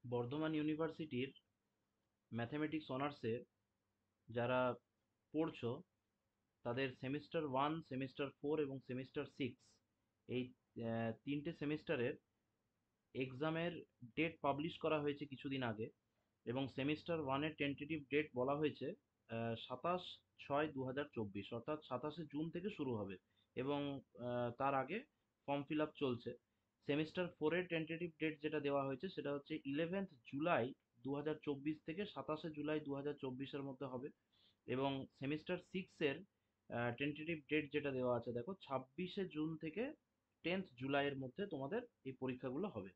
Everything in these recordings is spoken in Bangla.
বর্ধমান ইউনিভার্সিটির ম্যাথমেটিক্স অনার্সে যারা পড়ছো তাদের সেমিস্টার ওয়ান, সেমিস্টার ফোর এবং সেমিস্টার সিক্স এই তিনটে সেমিস্টারের এক্সামের ডেট পাবলিশ করা হয়েছে কিছুদিন আগে। এবং সেমিস্টার ওয়ানের টেন্টেটিভ ডেট বলা হয়েছে 27/6/2024, অর্থাৎ 27শে জুন থেকে শুরু হবে। এবং তার আগে ফর্ম ফিল আপ চলছে। সেমিস্টার ফোরের টেন্টেটিভ ডেট যেটা দেওয়া হয়েছে সেটা হচ্ছে 11th জুলাই 2024 থেকে 27শে জুলাই 2024-এর মধ্যে হবে। এবং সেমিস্টার সিক্সের টেন্টেটিভ ডেট যেটা দেওয়া আছে দেখো, 26শে জুন থেকে 10th জুলাইয়ের মধ্যে তোমাদের এই পরীক্ষাগুলো হবে।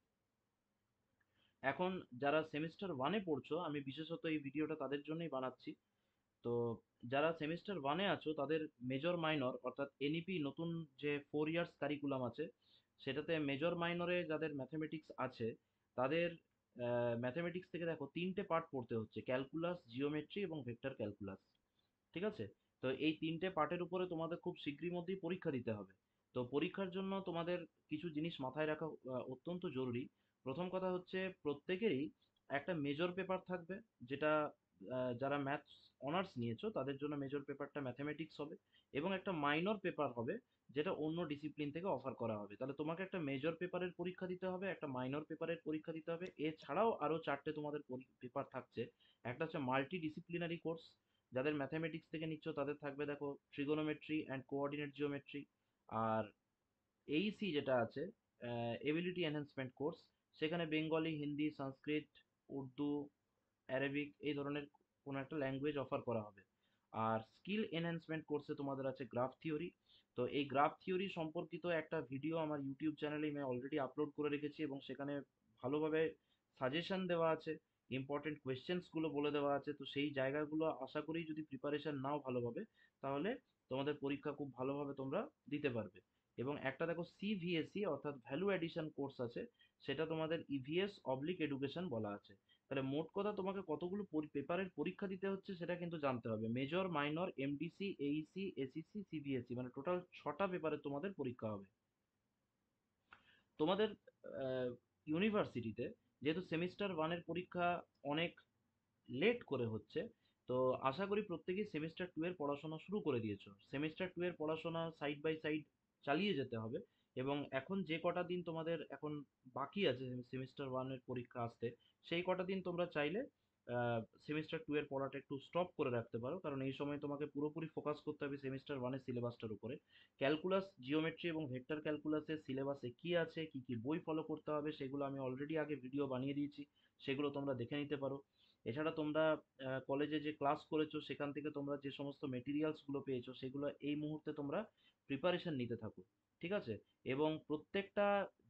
এখন যারা সেমিস্টার ওয়ানে পড়ছো, আমি বিশেষত এই ভিডিওটা তাদের জন্যই বানাচ্ছি। তো যারা সেমিস্টার ওয়ানে আছো তাদের মেজর মাইনর অর্থাৎ এনইপি নতুন যে 4 ইয়ার্স কারিকুলাম আছে, সেটাতে মেজর মাইনরে যাদের ম্যাথমেটিক্স আছে তাদের ম্যাথমেটিক্স থেকে দেখো তিনটে পার্ট পড়তে হচ্ছে: ক্যালকুলাস, জিওমেট্রি এবং ভেক্টর ক্যালকুলাস। ঠিক আছে? তো এই তিনটে পার্টের উপরে তোমাদের খুব শীঘ্রই মধ্যেই পরীক্ষা দিতে হবে। তো পরীক্ষার জন্য তোমাদের কিছু জিনিস মাথায় রাখা অত্যন্ত জরুরি। প্রথম কথা হচ্ছে, প্রত্যেকেরই একটা মেজর পেপার থাকবে, যেটা যারা ম্যাথস অনার্স নিয়েছো তাদের জন্য মেজর পেপারটা ম্যাথমেটিক্স হবে। এবং একটা মাইনর পেপার হবে যেটা অন্য ডিসিপ্লিন থেকে অফার করা হবে। তাহলে তোমাকে একটা মেজর পেপারের পরীক্ষা দিতে হবে, একটা মাইনর পেপারের পরীক্ষা দিতে হবে, এছাড়াও আরো চারটে তোমাদের পেপার থাকছে। একটা হচ্ছে মাল্টি ডিসিপ্লিনারি কোর্স। যাদের ম্যাথামেটিক্স থেকে নিচ্ছ তাদের থাকবে দেখো ট্রিগোনোমেট্রি অ্যান্ড কোঅর্ডিনেট জিওমেট্রি। আর এইসি যেটা আছে, এবিলিটি এনহ্যান্সমেন্ট কোর্স, সেখানে বেঙ্গলি, হিন্দি, সংস্কৃত, উর্দু, অ্যারাবিক এই ধরনের কোনো একটা ল্যাঙ্গুয়েজ অফার করা হবে। আর স্কিল এনহ্যান্সমেন্ট কোর্সে তোমাদের আছে গ্রাফ থিওরি। তো এই গ্রাফ থিওরি সম্পর্কিত একটা ভিডিও আমার ইউটিউব চ্যানেলে আমি অলরেডি আপলোড করে রেখেছি, এবং সেখানে ভালোভাবে সাজেশন দেওয়া আছে, ইম্পর্টেন্ট কোয়েশ্চেন্সগুলো বলে দেওয়া আছে। তো সেই জায়গাগুলো আশা করি যদি প্রিপারেশন নাও ভালোভাবে, তাহলে তোমাদের পরীক্ষা খুব ভালোভাবে তোমরা দিতে পারবে। এবং একটা দেখো সিভিএসই অর্থাৎ ভ্যালু অ্যাডিশন কোর্স আছে, সেটা তোমাদের ইভিএস অবলিক এডুকেশন বলা আছে। তাহলে মোট কথা তোমাকে কতগুলো পেপারের পরীক্ষা দিতে হচ্ছে সেটা কিন্তু জানতে হবে: major, minor, MDC, Aisi, ACC, CBSE, মানে টোটাল 6টা পেপারে তোমাদের পরীক্ষা হবে। তোমাদের ইউনিভার্সিটিতে যেহেতু সেমিস্টার ওয়ানের পরীক্ষা অনেক লেট করে হচ্ছে, তো আশা করি প্রত্যেকেই সেমিস্টার টু এর পড়াশোনা শুরু করে দিয়েছো। সেমিস্টার টু এর পড়াশোনা সাইড বাই সাইড চালিয়ে যেতে হবে। এবং এখন যে কটা দিন তোমাদের এখন বাকি আছে সেমিস্টার ওয়ানের পরীক্ষা আসতে, সেই কটা দিন তোমরা চাইলে সেমিস্টার টু এর পড়াটা একটু স্টপ করে রাখতে পারো, কারণ এই সময় তোমাকে পুরোপুরি ফোকাস করতে হবে সেমিস্টার ওয়ানের সিলেবাসটার উপরে। ক্যালকুলাস, জিওমেট্রি এবং ভেক্টর ক্যালকুলাসের সিলেবাসে কি আছে, কি কি বই ফলো করতে হবে, সেগুলো আমি অলরেডি আগে ভিডিও বানিয়ে দিয়েছি, সেগুলো তোমরা দেখে নিতে পারো। এছাড়া তোমরা কলেজে যে ক্লাস করেছো সেখান থেকে তোমরা যে সমস্ত মেটেরিয়ালসগুলো পেয়েছো সেগুলো এই মুহূর্তে তোমরা প্রিপারেশন নিতে থাকো। ঠিক আছে? এবং প্রত্যেকটা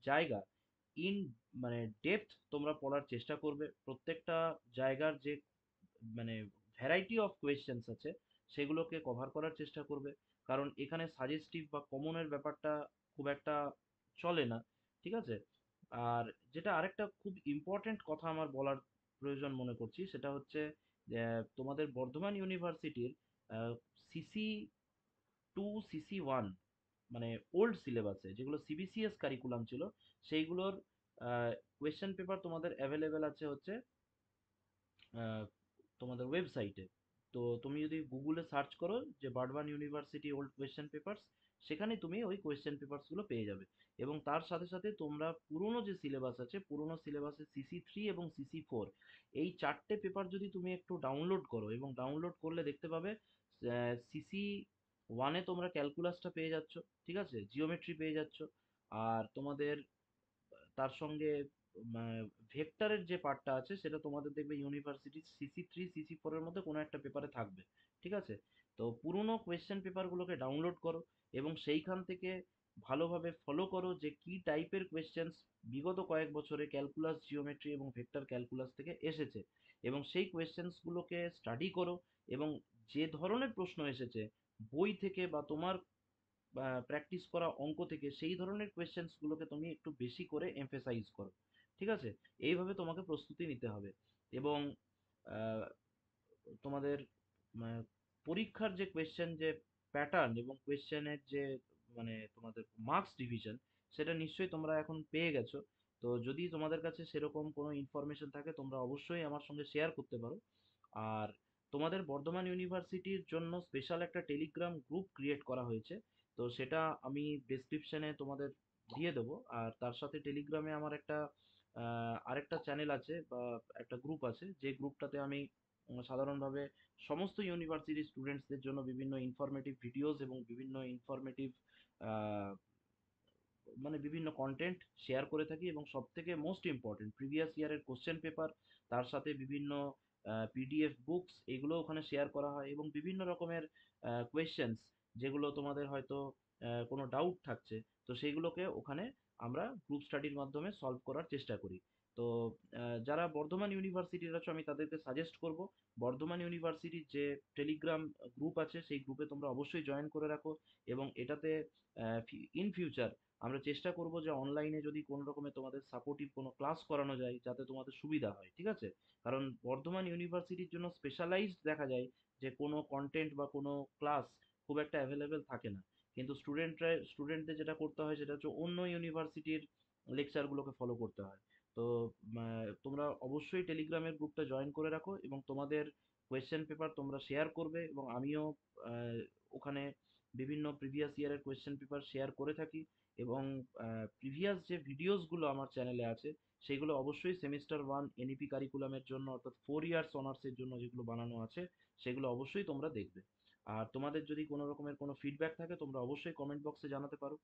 জায়গা ইন মানে ডেপথ তোমরা পড়ার চেষ্টা করবে। প্রত্যেকটা জায়গার যে মানে ভ্যারাইটি অফ কোয়েশ্চেন্স আছে সেগুলোকে কভার করার চেষ্টা করবে। কারণ এখানে সাজেস্টিভ বা কমনের ব্যাপারটা খুব একটা চলে না। ঠিক আছে? আর যেটা আরেকটা খুব ইম্পর্টেন্ট কথা আমার বলার প্রয়োজন মনে করছি, সেটা হচ্ছে যে তোমাদের বর্ধমান ইউনিভার্সিটির সিসি টু, সিসি ওয়ান, মানে ওল্ড সিলেবাসে যেগুলো সিবিসিএস কারিকুলাম ছিল, সেইগুলোর কোয়েশ্চেন পেপার তোমাদের অ্যাভেলেবেল আছে হচ্ছে আহ, তোমাদের ওয়েবসাইটে। তো তুমি যদি গুগলে সার্চ করো যে বার্ডবান ইউনিভার্সিটি ওল্ড কোয়েশ্চেন পেপারস, সেখানে তুমি ওই কোয়েশ্চেন পেপারসগুলো পেয়ে যাবে। এবং তার সাথে সাথে তোমরা পুরনো যে সিলেবাস আছে, পুরনো সিলেবাসে সিসি থ্রি এবং সিসি ফোর, এই চারটে পেপার যদি তুমি একটু ডাউনলোড করো, এবং ডাউনলোড করলে দেখতে পাবে সিসি ওয়ানে তোমরা ক্যালকুলাসটা পেয়ে যাচ্ছ, ঠিক আছে, জিওমেট্রি পেয়ে যাচ্ছ। আর তোমাদের তার সঙ্গে ভেক্টরের যে পার্টটা আছে সেটা তোমাদের দেখবে university CC three, CC four এর মধ্যে কোনো একটা পেপারে থাকবে। ঠিক আছে? তো পুরোনো কোয়েশ্চেন পেপারগুলোকে ডাউনলোড করো, এবং সেইখান থেকে ভালোভাবে ফলো করো যে কি টাইপের কোয়েশ্চেন্স বিগত কয়েক বছরে ক্যালকুলাস, জিওমেট্রি এবং ভেক্টর ক্যালকুলাস থেকে এসেছে, এবং সেই কোয়েশ্চেন্সগুলোকে স্টাডি করো। এবং যে ধরনের প্রশ্ন এসেছে বই থেকে বা তোমার প্র্যাকটিস করা অঙ্ক থেকে, সেই ধরনের কোয়েশ্চেন্স গুলোকে তুমি একটু বেশি করে এমফেসাইজ করো। ঠিক আছে? এইভাবে তোমাকে প্রস্তুতি নিতে হবে। এবং আহ, তোমাদের আহ, পরীক্ষার যে কোয়েশ্চেন যে প্যাটার্ন এবং কোয়েশ্চেনের যে তোমাদের মার্কস ডিভিশন, সেটা নিশ্চয়ই তোমরা এখন পেয়ে গেছো। তো যদি তোমাদের কাছে সেরকম কোনো ইনফরমেশন থাকে তোমরা অবশ্যই আমার সঙ্গে শেয়ার করতে পারো। আর তোমাদের বর্ধমান ইউনিভার্সিটির জন্য স্পেশাল একটা টেলিগ্রাম গ্রুপ ক্রিয়েট করা হয়েছে। তো সেটা আমি ডেসক্রিপশনে তোমাদের দিয়ে দেবো। আর তার সাথে টেলিগ্রামে আমার একটা আরেকটা চ্যানেল আছে বা একটা গ্রুপ আছে, যে গ্রুপটাতে আমি সাধারণভাবে সমস্ত ইউনিভার্সিটি স্টুডেন্টসদের জন্য বিভিন্ন ইনফরমেটিভ ভিডিওস এবং বিভিন্ন ইনফরমেটিভ মানে বিভিন্ন কন্টেন্ট শেয়ার করে থাকি, এবং সবথেকে মোস্ট ইম্পর্টেন্ট প্রিভিয়াস ইয়ারের কোশ্চেন পেপার, তার সাথে বিভিন্ন পিডিএফ বুকস, এগুলো ওখানে শেয়ার করা হয়, এবং বিভিন্ন রকমের কোয়েশ্চেন্স যেগুলো তোমাদের হয়তো কোনো ডাউট থাকছে, তো সেইগুলোকে ওখানে আমরা গ্রুপ স্টাডির মাধ্যমে সলভ করার চেষ্টা করি। তো যারা বর্ধমান ইউনিভার্সিটির আছো আমি তাদেরকে সাজেস্ট করব বর্ধমান ইউনিভার্সিটির যে টেলিগ্রাম গ্রুপ আছে সেই গ্রুপে তোমরা অবশ্যই জয়েন করে রাখো। এবং এটাতে ইন ফিউচার আমরা চেষ্টা করব যে অনলাইনে যদি কোনো রকমের তোমাদের সাপোর্টিভ কোনো ক্লাস করানো যায় যাতে তোমাদের সুবিধা হয়, ঠিক আছে? কারণ বর্ধমান ইউনিভার্সিটির জন্য স্পেশালাইজড দেখা যায় যে কোনো কন্টেন্ট বা কোনো ক্লাস খুব একটা অ্যাভেলেবেল থাকে না, কিন্তু স্টুডেন্টদের যেটা করতে হয় সেটা হচ্ছে অন্য ইউনিভার্সিটির লেকচারগুলোকে ফলো করতে হয়। তো তোমরা অবশ্যই টেলিগ্রামের গ্রুপটা জয়েন করে রাখো, এবং তোমাদের কোয়েশ্চেন পেপার তোমরা শেয়ার করবে, এবং আমিও আহ, ওখানে বিভিন্ন প্রিভিয়াস ইয়ারের কোয়েশ্চেন পেপার শেয়ার করে থাকি। এবং প্রিভিয়াস যে ভিডিওসগুলো আমার চ্যানেলে আছে সেগুলো অবশ্যই সেমিস্টার ওয়ান এনইপি কারিকুলামের জন্য, অর্থাৎ 4 ইয়ার্স অনার্সের জন্য যেগুলো বানানো আছে সেগুলো অবশ্যই তোমরা দেখবে। আর তোমাদের যদি কোনো রকমের কোনো ফিডব্যাক থাকে তোমরা অবশ্যই কমেন্ট বক্সে জানাতে পারো।